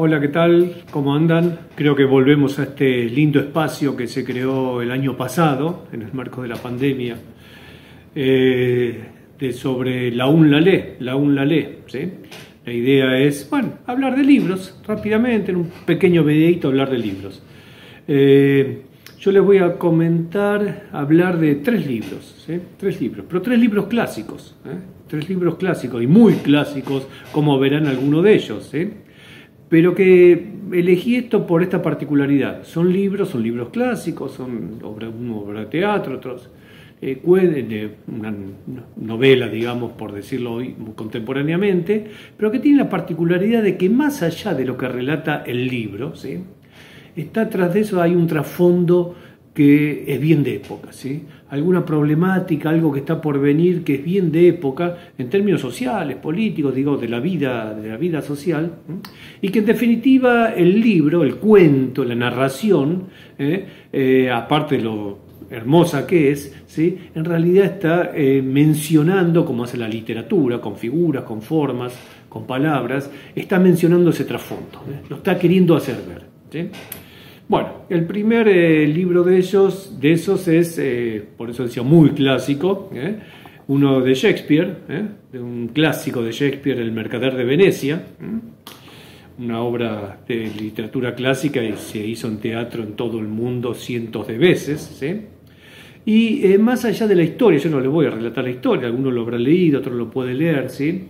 Hola, ¿qué tal? ¿Cómo andan? Creo que volvemos a este lindo espacio que se creó el año pasado, en el marco de la pandemia, sobre la UNLALE, ¿sí? La idea es, bueno, hablar de libros, rápidamente, en un pequeño videíto hablar de libros. Yo les voy a hablar de tres libros, ¿sí? Tres libros, pero tres libros clásicos, tres libros clásicos y muy clásicos, como verán algunos de ellos, ¿sí? Pero que elegí esto por esta particularidad. Son libros clásicos, son obra de teatro, otros una novela, digamos, por decirlo hoy contemporáneamente, pero que tiene la particularidad de que más allá de lo que relata el libro, ¿sí? Está atrás de eso hay un trasfondo que es bien de época, ¿sí? Alguna problemática, algo que está por venir, que es bien de época, en términos sociales, políticos, digo, de la vida social, y que en definitiva el libro, el cuento, la narración, aparte de lo hermosa que es, ¿sí? En realidad está mencionando, como hace la literatura, con figuras, con formas, con palabras, está mencionando ese trasfondo, lo está queriendo hacer ver, ¿sí? Bueno, el primer libro de esos es, por eso decía, muy clásico, uno de Shakespeare, de un clásico de Shakespeare, El Mercader de Venecia, una obra de literatura clásica y se hizo en teatro en todo el mundo cientos de veces, ¿sí? Y más allá de la historia, yo no les voy a relatar la historia, alguno lo habrá leído, otro lo puede leer, ¿sí?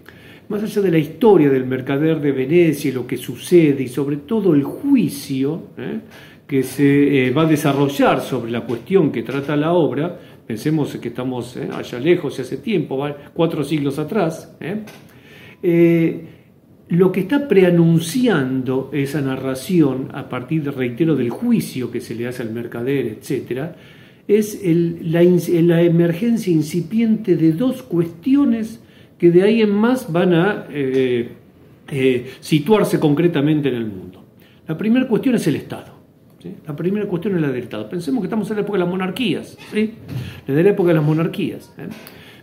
Más allá de la historia del Mercader de Venecia, lo que sucede y sobre todo el juicio que se va a desarrollar sobre la cuestión que trata la obra, pensemos que estamos allá lejos, hace tiempo, 4 siglos atrás, lo que está preanunciando esa narración a partir, reitero, del juicio que se le hace al mercader, etc., es la emergencia incipiente de dos cuestiones que de ahí en más van a situarse concretamente en el mundo. La primera cuestión es el Estado, ¿sí? La primera cuestión es la del Estado. Pensemos que estamos en la época de las monarquías, ¿sí? Desde la época de las monarquías,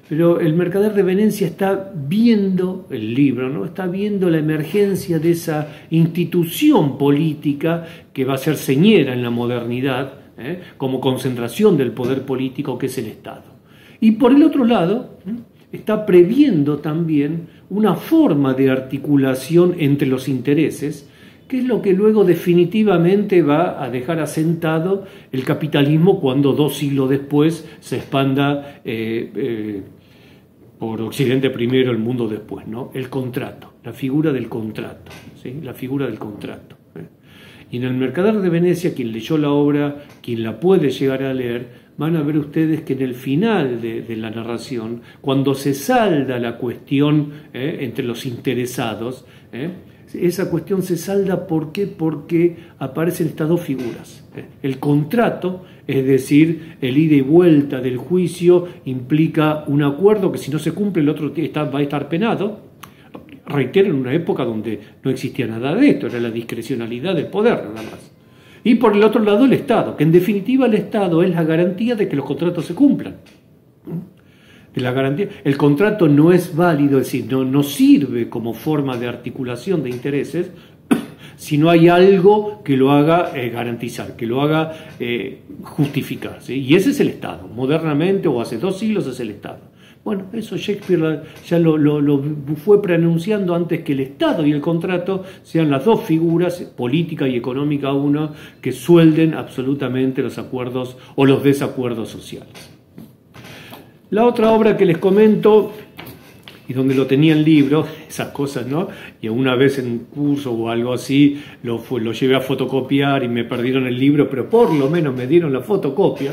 Pero el Mercader de Venecia está viendo, el libro, ¿no? Está viendo la emergencia de esa institución política que va a ser señera en la modernidad, como concentración del poder político que es el Estado. Y por el otro lado, está previendo también una forma de articulación entre los intereses, que es lo que luego definitivamente va a dejar asentado el capitalismo cuando 2 siglos después se expanda por Occidente primero, el mundo después, ¿no? El contrato, la figura del contrato, ¿sí? La figura del contrato. Y en el Mercader de Venecia, quien leyó la obra, quien la puede llegar a leer, van a ver ustedes que en el final de la narración, cuando se salda la cuestión entre los interesados, esa cuestión se salda, ¿por qué? Porque aparecen estas dos figuras. El contrato, es decir, el ida y vuelta del juicio, implica un acuerdo que si no se cumple el otro va a estar penado. Reitero, en una época donde no existía nada de esto, era la discrecionalidad del poder nada más. Y por el otro lado el Estado, que en definitiva el Estado es la garantía de que los contratos se cumplan. De la garantía. El contrato no es válido, es decir, no sirve como forma de articulación de intereses si no hay algo que lo haga garantizar, que lo haga justificar, ¿sí? Y ese es el Estado. Modernamente, o hace 2 siglos, es el Estado. Bueno, eso Shakespeare ya lo fue preanunciando antes que el Estado y el contrato sean las dos figuras, política y económica una, que suelden absolutamente los acuerdos o los desacuerdos sociales. La otra obra que les comento, y donde lo tenía en libro, esas cosas, ¿no? Y una vez en un curso o algo así, lo llevé a fotocopiar y me perdieron el libro, pero por lo menos me dieron la fotocopia.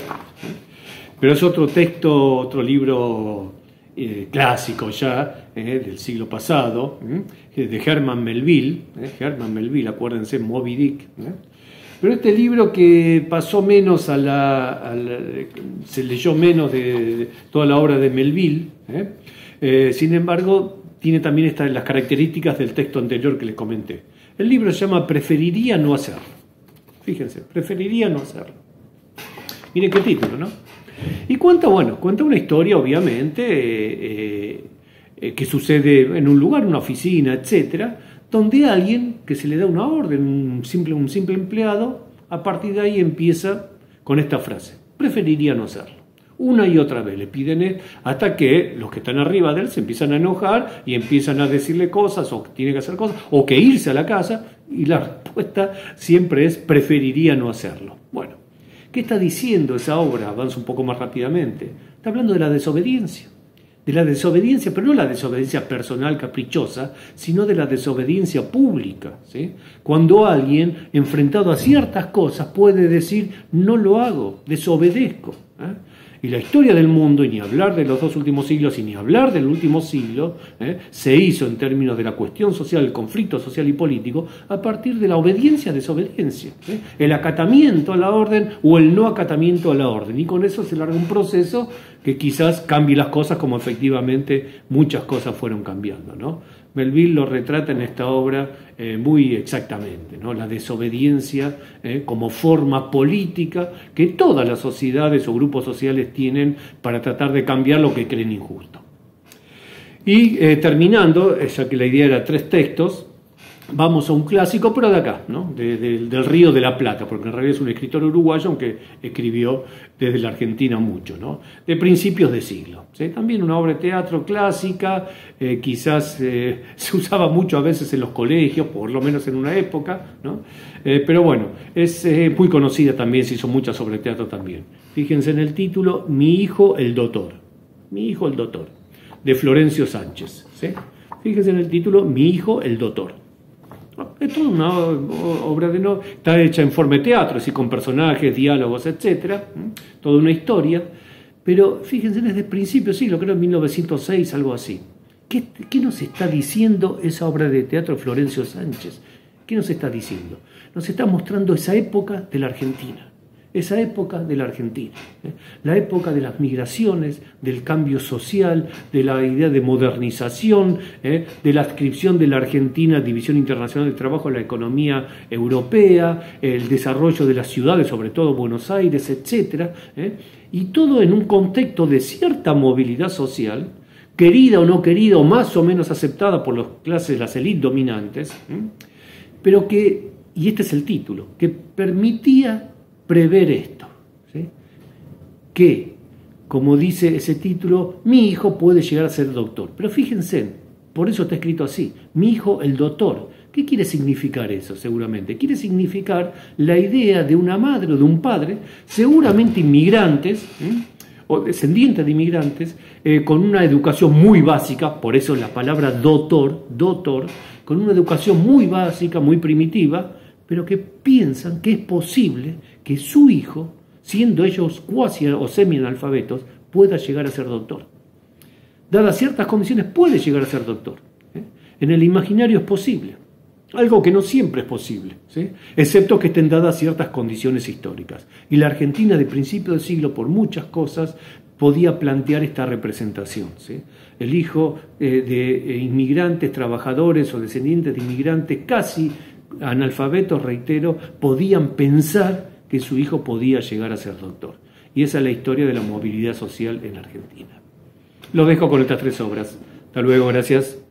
Pero es otro texto, otro libro clásico ya, del siglo pasado, de Herman Melville. Herman Melville, acuérdense, Moby Dick. Pero este libro que pasó menos se leyó menos de toda la obra de Melville, sin embargo, tiene también las características del texto anterior que les comenté. El libro se llama Preferiría no hacerlo. Fíjense, preferiría no hacerlo. Miren qué título, ¿no? Y cuenta una historia, obviamente, que sucede en un lugar, una oficina, etcétera, donde alguien que se le da una orden, un simple empleado, a partir de ahí empieza con esta frase: preferiría no hacerlo. Una y otra vez le piden hasta que los que están arriba de él se empiezan a enojar y empiezan a decirle cosas, o que tiene que hacer cosas, o que irse a la casa, y la respuesta siempre es: preferiría no hacerlo. Bueno, ¿qué está diciendo esa obra? Avanza un poco más rápidamente. Está hablando de la desobediencia. De la desobediencia, pero no la desobediencia personal caprichosa, sino de la desobediencia pública, ¿sí? Cuando alguien, enfrentado a ciertas cosas, puede decir: no lo hago, desobedezco, ¿eh? Y la historia del mundo, y ni hablar de los 2 últimos siglos, y ni hablar del último siglo, se hizo en términos de la cuestión social, el conflicto social y político, a partir de la obediencia-desobediencia, el acatamiento a la orden o el no acatamiento a la orden. Y con eso se larga un proceso que quizás cambie las cosas, como efectivamente muchas cosas fueron cambiando, ¿no? Melville lo retrata en esta obra muy exactamente, ¿no? La desobediencia como forma política que todas las sociedades o grupos sociales tienen para tratar de cambiar lo que creen injusto. Y terminando, ya que la idea era 3 textos, vamos a un clásico, pero de acá, ¿no? Del Río de la Plata, porque en realidad es un escritor uruguayo, aunque escribió desde la Argentina mucho, ¿no? De principios de siglo, ¿sí? También una obra de teatro clásica, quizás se usaba mucho a veces en los colegios, por lo menos en una época, ¿no? Pero bueno, es muy conocida también, se hizo muchas sobre teatro también. Fíjense en el título: Mi hijo el doctor. Mi hijo el doctor, de Florencio Sánchez, ¿sí? Fíjense en el título: Mi hijo el doctor. Es toda una obra está hecha en forma de teatro, así con personajes, diálogos, etcétera, toda una historia, pero fíjense, desde el principio del siglo, creo en 1906, algo así. ¿Qué nos está diciendo esa obra de teatro de Florencio Sánchez? ¿Qué nos está diciendo? Nos está mostrando esa época de la Argentina. Esa época de la Argentina, la época de las migraciones, del cambio social, de la idea de modernización, de la adscripción de la Argentina a División Internacional del Trabajo a la economía europea, el desarrollo de las ciudades, sobre todo Buenos Aires, etc. Y todo en un contexto de cierta movilidad social, querida o no querida, o más o menos aceptada por las clases, las élites dominantes, pero que, y este es el título, que permitía prever esto, ¿sí? Que, como dice ese título, mi hijo puede llegar a ser doctor. Pero fíjense, por eso está escrito así: mi hijo el doctor. ¿Qué quiere significar eso? Seguramente quiere significar la idea de una madre o de un padre, seguramente inmigrantes, o descendientes de inmigrantes, con una educación muy básica, por eso la palabra doctor, con una educación muy básica, muy primitiva, pero que piensan que es posible que su hijo, siendo ellos cuasi o semi-analfabetos, pueda llegar a ser doctor. Dadas ciertas condiciones, puede llegar a ser doctor. En el imaginario es posible, algo que no siempre es posible, ¿sí? Excepto que estén dadas ciertas condiciones históricas. Y la Argentina de principio del siglo, por muchas cosas, podía plantear esta representación, ¿sí? El hijo de inmigrantes, trabajadores o descendientes de inmigrantes casi analfabetos, reitero, podían pensar que su hijo podía llegar a ser doctor. Y esa es la historia de la movilidad social en Argentina. Los dejo con estas 3 obras. Hasta luego, gracias.